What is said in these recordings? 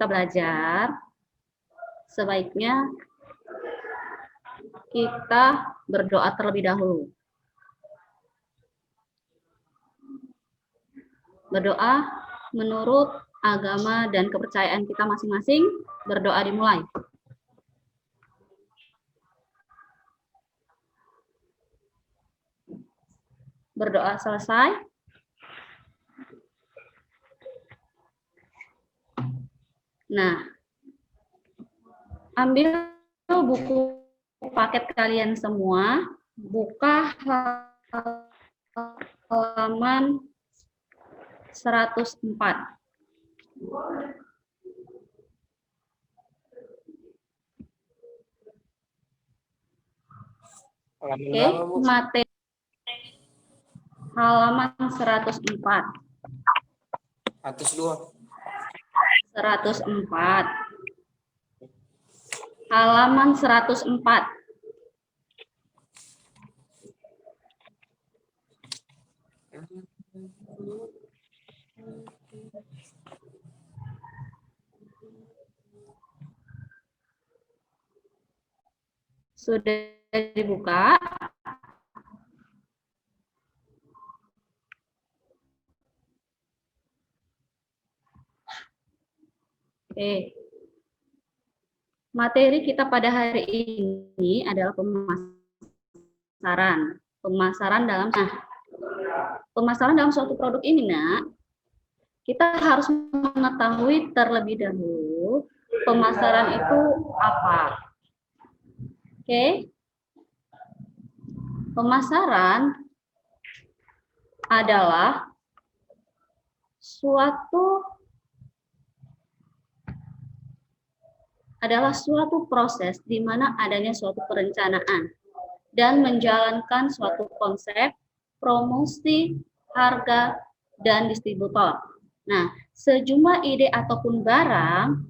kita belajar, sebaiknya kita berdoa terlebih dahulu. Berdoa menurut agama dan kepercayaan kita masing-masing, berdoa dimulai. Berdoa selesai. Nah, ambil buku paket kalian semua, buka halaman 104. Oke, materi halaman 104. 104. Halaman 104. Sudah dibuka? Oke. Materi kita pada hari ini adalah pemasaran. Pemasaran dalam suatu produk ini, Nak, kita harus mengetahui terlebih dahulu pemasaran itu apa. Oke. Pemasaran adalah suatu proses di mana adanya suatu perencanaan dan menjalankan suatu konsep, promosi, harga, dan distributor. Nah, sejumlah ide ataupun barang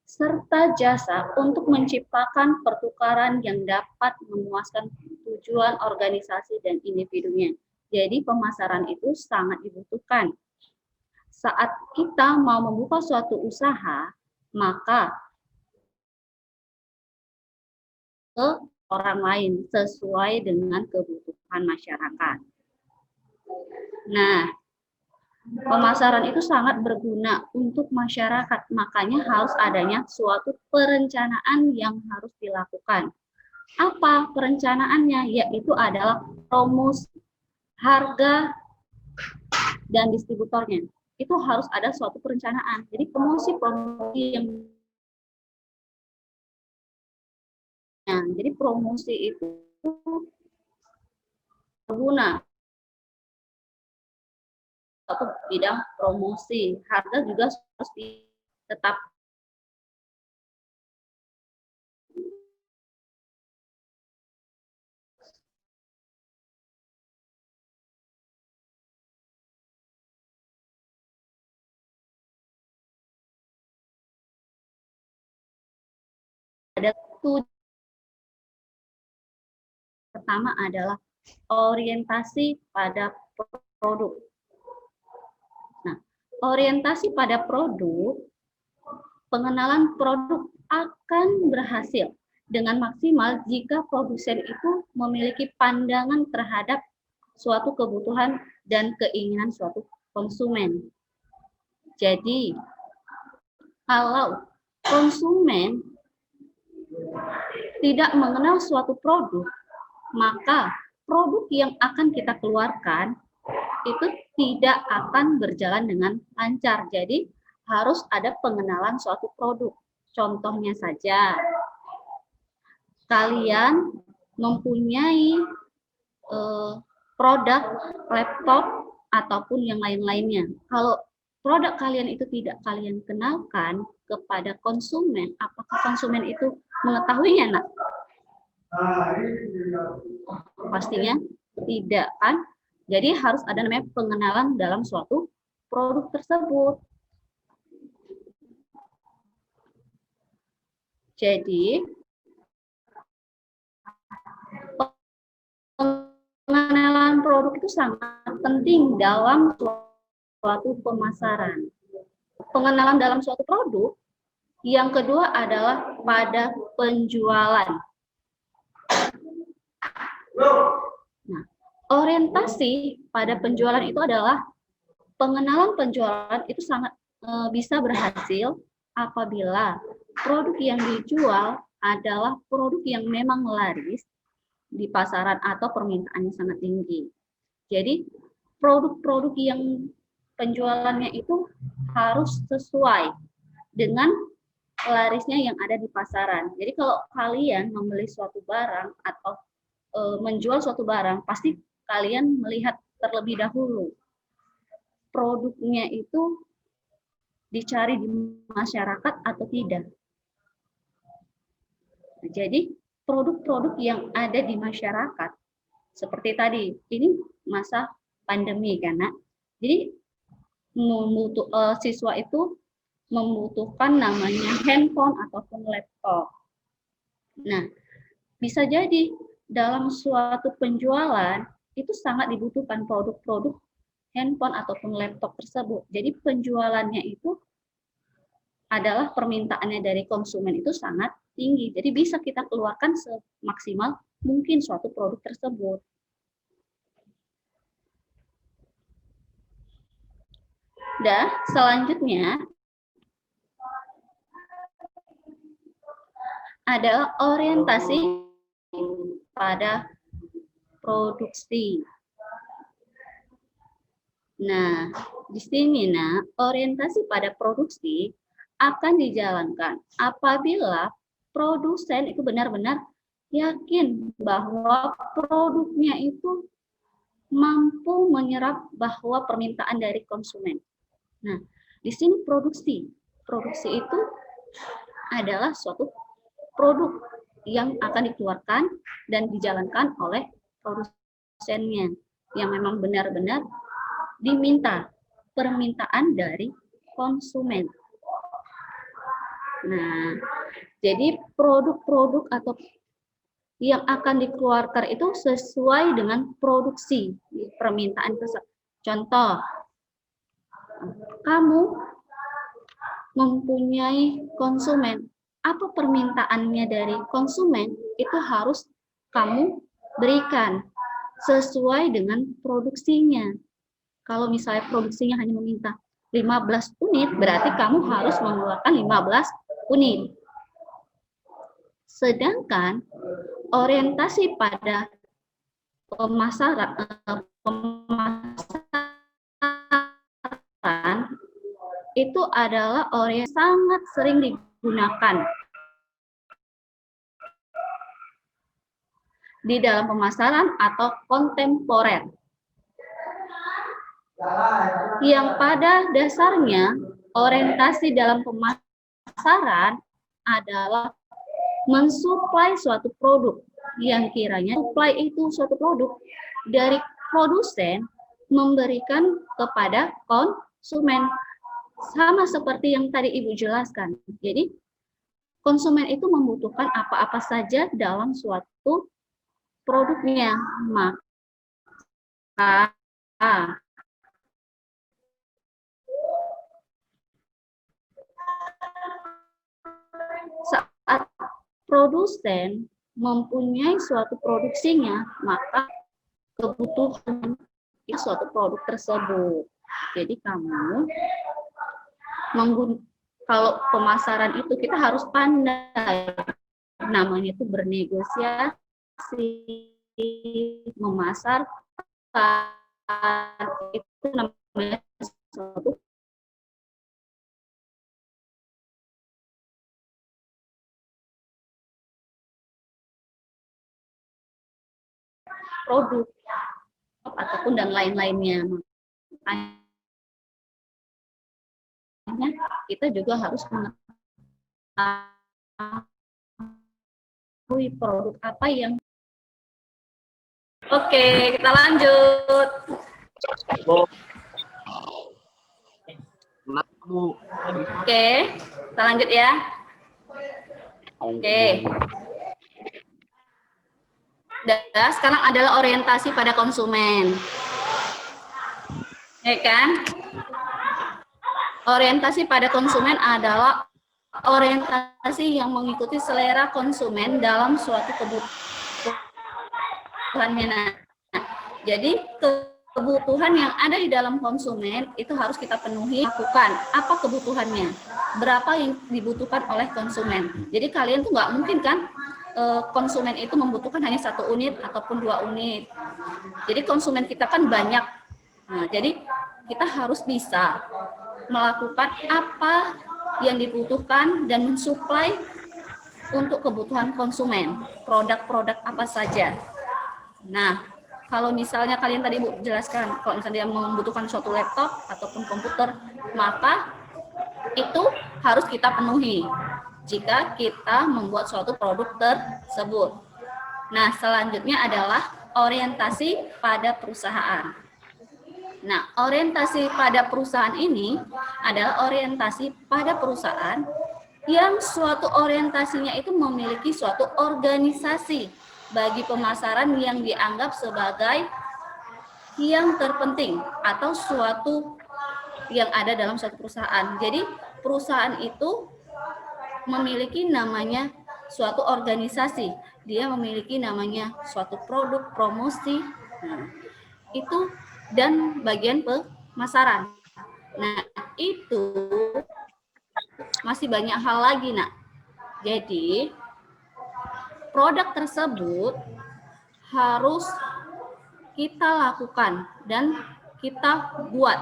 serta jasa untuk menciptakan pertukaran yang dapat memuaskan tujuan organisasi dan individunya. Jadi pemasaran itu sangat dibutuhkan. Saat kita mau membuka suatu usaha, maka ke orang lain sesuai dengan kebutuhan masyarakat. Nah, pemasaran itu sangat berguna untuk masyarakat, makanya harus adanya suatu perencanaan yang harus dilakukan. Apa perencanaannya? Yaitu adalah promosi, harga, dan distributornya. Itu harus ada suatu perencanaan. Jadi promosi yang jadi promosi itu berguna atau bidang promosi, harga juga harus tetap ada. Pertama adalah orientasi pada produk. Nah, orientasi pada produk, pengenalan produk akan berhasil dengan maksimal jika produsen itu memiliki pandangan terhadap suatu kebutuhan dan keinginan suatu konsumen. Jadi, kalau konsumen tidak mengenal suatu produk, maka produk yang akan kita keluarkan itu tidak akan berjalan dengan lancar. Jadi harus ada pengenalan suatu produk. Contohnya saja, kalian mempunyai produk laptop ataupun yang lain-lainnya. Kalau produk kalian itu tidak kalian kenalkan kepada konsumen, apakah konsumen itu mengetahuinya, Nak? Pastinya tidak, kan? Jadi harus ada namanya pengenalan dalam suatu produk tersebut. Jadi pengenalan produk itu sangat penting dalam suatu pemasaran. pengenalan dalam suatu produk. Yang kedua adalah pada penjualan. Nah, orientasi pada penjualan itu adalah pengenalan penjualan itu sangat bisa berhasil apabila produk yang dijual adalah produk yang memang laris di pasaran atau permintaannya sangat tinggi. Jadi produk-produk yang penjualannya itu harus sesuai dengan larisnya yang ada di pasaran. Jadi kalau kalian membeli suatu barang atau menjual suatu barang, pasti kalian melihat terlebih dahulu produknya itu dicari di masyarakat atau tidak. Jadi produk-produk yang ada di masyarakat, seperti tadi, ini masa pandemi kan, Nak? Jadi siswa itu membutuhkan namanya handphone ataupun laptop. Nah, bisa jadi dalam suatu penjualan itu sangat dibutuhkan produk-produk handphone ataupun laptop tersebut. Jadi penjualannya itu adalah permintaannya dari konsumen itu sangat tinggi. Jadi bisa kita keluarkan semaksimal mungkin suatu produk tersebut. Dan selanjutnya adalah orientasi pada produksi. Nah, di sini orientasi pada produksi akan dijalankan apabila produsen itu benar-benar yakin bahwa produknya itu mampu menyerap bahwa permintaan dari konsumen. Nah, di sini produksi itu adalah suatu produk yang akan dikeluarkan dan dijalankan oleh produsennya yang memang benar-benar diminta permintaan dari konsumen. Nah, jadi produk-produk atau yang akan dikeluarkan itu sesuai dengan produksi permintaan tersebut. Contoh, kamu mempunyai konsumen, apa permintaannya dari konsumen itu harus kamu berikan sesuai dengan produksinya. Kalau misalnya produksinya hanya meminta 15 unit, berarti kamu harus mengeluarkan 15 unit. Sedangkan orientasi pada pemasaran itu adalah orientasi sangat sering digunakan di dalam pemasaran atau kontemporer. Yang pada dasarnya orientasi dalam pemasaran adalah mensuplai suatu produk yang kiranya supply itu suatu produk dari produsen memberikan kepada konsumen, sama seperti yang tadi Ibu jelaskan. Jadi konsumen itu membutuhkan apa-apa saja dalam suatu produknya, maka saat produsen mempunyai suatu produksinya, maka kebutuhan itu suatu produk tersebut. Jadi kamu kalau pemasaran itu kita harus pandai, namanya itu bernegosiasi, memasarkan, itu namanya suatu produk ataupun dan lain-lainnya. Makanya kita juga harus mengetahui produk apa yang. Oke, kita lanjut. Oke, kita lanjut ya. Oke. Dan sekarang adalah orientasi pada konsumen. Ya kan? Orientasi pada konsumen adalah orientasi yang mengikuti selera konsumen dalam suatu kebutuhannya. Nah, jadi kebutuhan yang ada di dalam konsumen itu harus kita penuhi, lakukan apa kebutuhannya, berapa yang dibutuhkan oleh konsumen. Jadi kalian tuh nggak mungkin kan konsumen itu membutuhkan hanya 1 unit ataupun 2 unit. Jadi konsumen kita kan banyak. Nah, jadi kita harus bisa melakukan apa yang dibutuhkan dan mensuplai untuk kebutuhan konsumen, produk-produk apa saja. Nah, kalau misalnya kalian tadi Bu jelaskan, kalau misalnya dia membutuhkan suatu laptop ataupun komputer, maka itu harus kita penuhi jika kita membuat suatu produk tersebut. Nah, selanjutnya adalah orientasi pada perusahaan. Nah, orientasi pada perusahaan ini adalah orientasi pada perusahaan yang suatu orientasinya itu memiliki suatu organisasi bagi pemasaran yang dianggap sebagai yang terpenting atau suatu yang ada dalam suatu perusahaan. Jadi perusahaan itu memiliki namanya suatu organisasi, dia memiliki namanya suatu produk, promosi, nah, itu dan bagian pemasaran. Nah, itu masih banyak hal lagi, Nak. Jadi, produk tersebut harus kita lakukan dan kita buat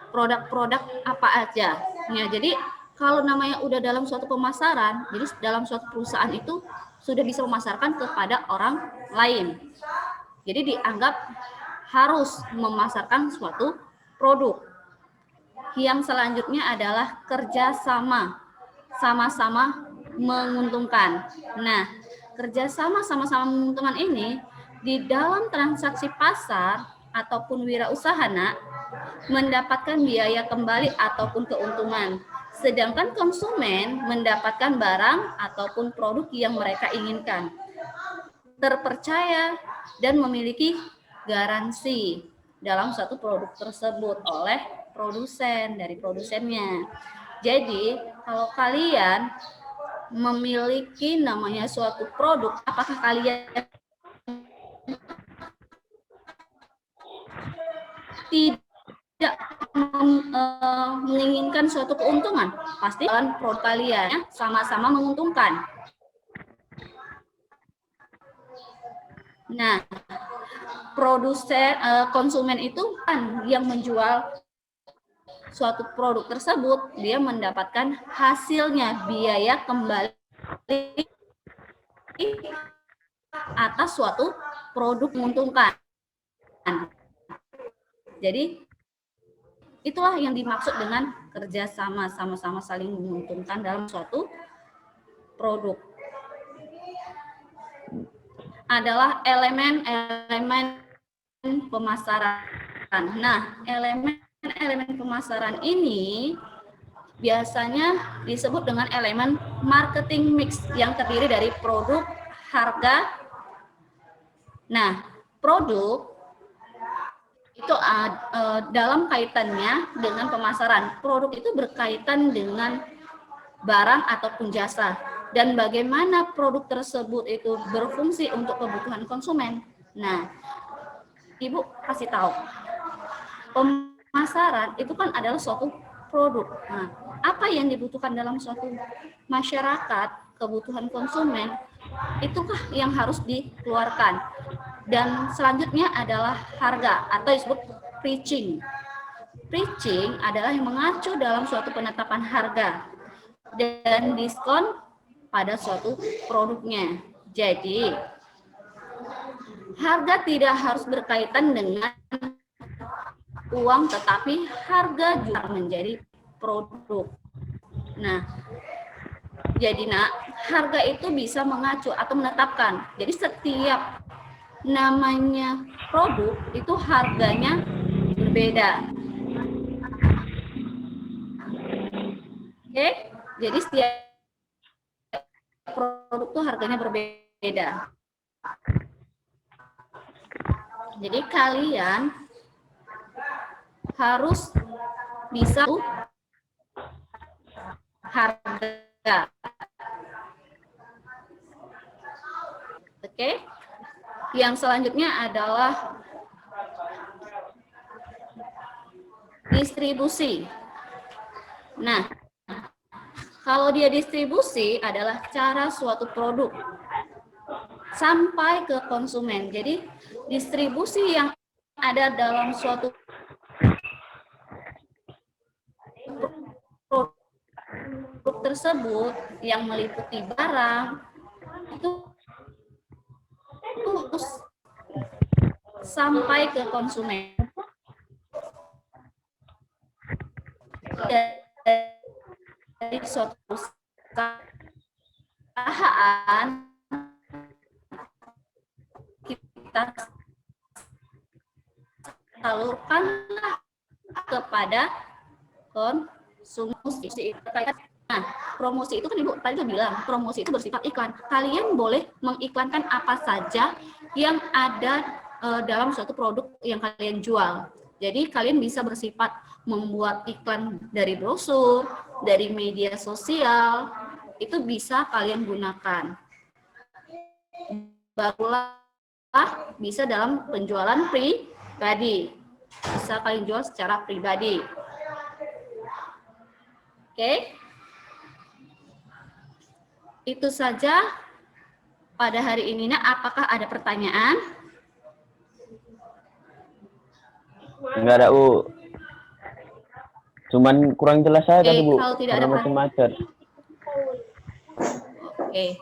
produk-produk apa aja. Ya, jadi kalau namanya udah dalam suatu pemasaran, jadi dalam suatu perusahaan itu sudah bisa memasarkan kepada orang lain. Jadi dianggap harus memasarkan suatu produk. Yang selanjutnya adalah kerjasama, sama-sama menguntungkan. Nah, kerjasama sama-sama menguntungkan ini di dalam transaksi pasar ataupun wirausaha, Nak, mendapatkan biaya kembali ataupun keuntungan. Sedangkan konsumen mendapatkan barang ataupun produk yang mereka inginkan. Terpercaya dan memiliki garansi dalam satu produk tersebut oleh produsen, dari produsennya. Jadi, kalau kalian memiliki namanya suatu produk, apakah kalian tidak menginginkan suatu keuntungan? Pasti produk kalian sama-sama menguntungkan. Nah, produsen konsumen itu kan yang menjual suatu produk tersebut, dia mendapatkan hasilnya, biaya kembali atas suatu produk menguntungkan. Jadi itulah yang dimaksud dengan kerjasama, sama-sama saling menguntungkan dalam suatu produk. Adalah elemen-elemen pemasaran. Nah, elemen pemasaran ini biasanya disebut dengan elemen marketing mix yang terdiri dari produk, harga. Nah, produk itu dalam kaitannya dengan pemasaran. Produk itu berkaitan dengan barang ataupun jasa. Dan bagaimana produk tersebut itu berfungsi untuk kebutuhan konsumen. Nah, Ibu kasih tahu, pemasaran itu kan adalah suatu produk. Nah, apa yang dibutuhkan dalam suatu masyarakat, kebutuhan konsumen, itukah yang harus dikeluarkan. Dan selanjutnya adalah harga atau disebut pricing. Pricing adalah yang mengacu dalam suatu penetapan harga dan diskon pada suatu produknya. Jadi, harga tidak harus berkaitan dengan uang, tetapi harga juga menjadi produk. Nah, jadi Nak, harga itu bisa mengacu atau menetapkan. Jadi setiap namanya produk itu harganya berbeda. Oke, jadi setiap produk itu harganya berbeda. Jadi kalian harus bisa harga. Oke. Yang selanjutnya adalah distribusi. Nah, kalau dia distribusi adalah cara suatu produk sampai ke konsumen. Jadi distribusi yang ada dalam suatu produk tersebut yang meliputi barang itu harus sampai ke konsumen. Dari suatu perusahaan kita salurkanlah kepada konsumsi. Nah, promosi itu kan Ibu tadi udah bilang, promosi itu bersifat iklan. Kalian boleh mengiklankan apa saja yang ada dalam suatu produk yang kalian jual. Jadi kalian bisa bersifat membuat iklan dari brosur, dari media sosial, itu bisa kalian gunakan. Barulah bisa dalam penjualan pribadi. Bisa kalian jual secara pribadi. Oke. Itu saja pada hari ini. Nah, apakah ada pertanyaan? Enggak ada, Bu. Cuman kurang jelas saja, Bu. Kalau tidak Karena ada masih macet. Oke.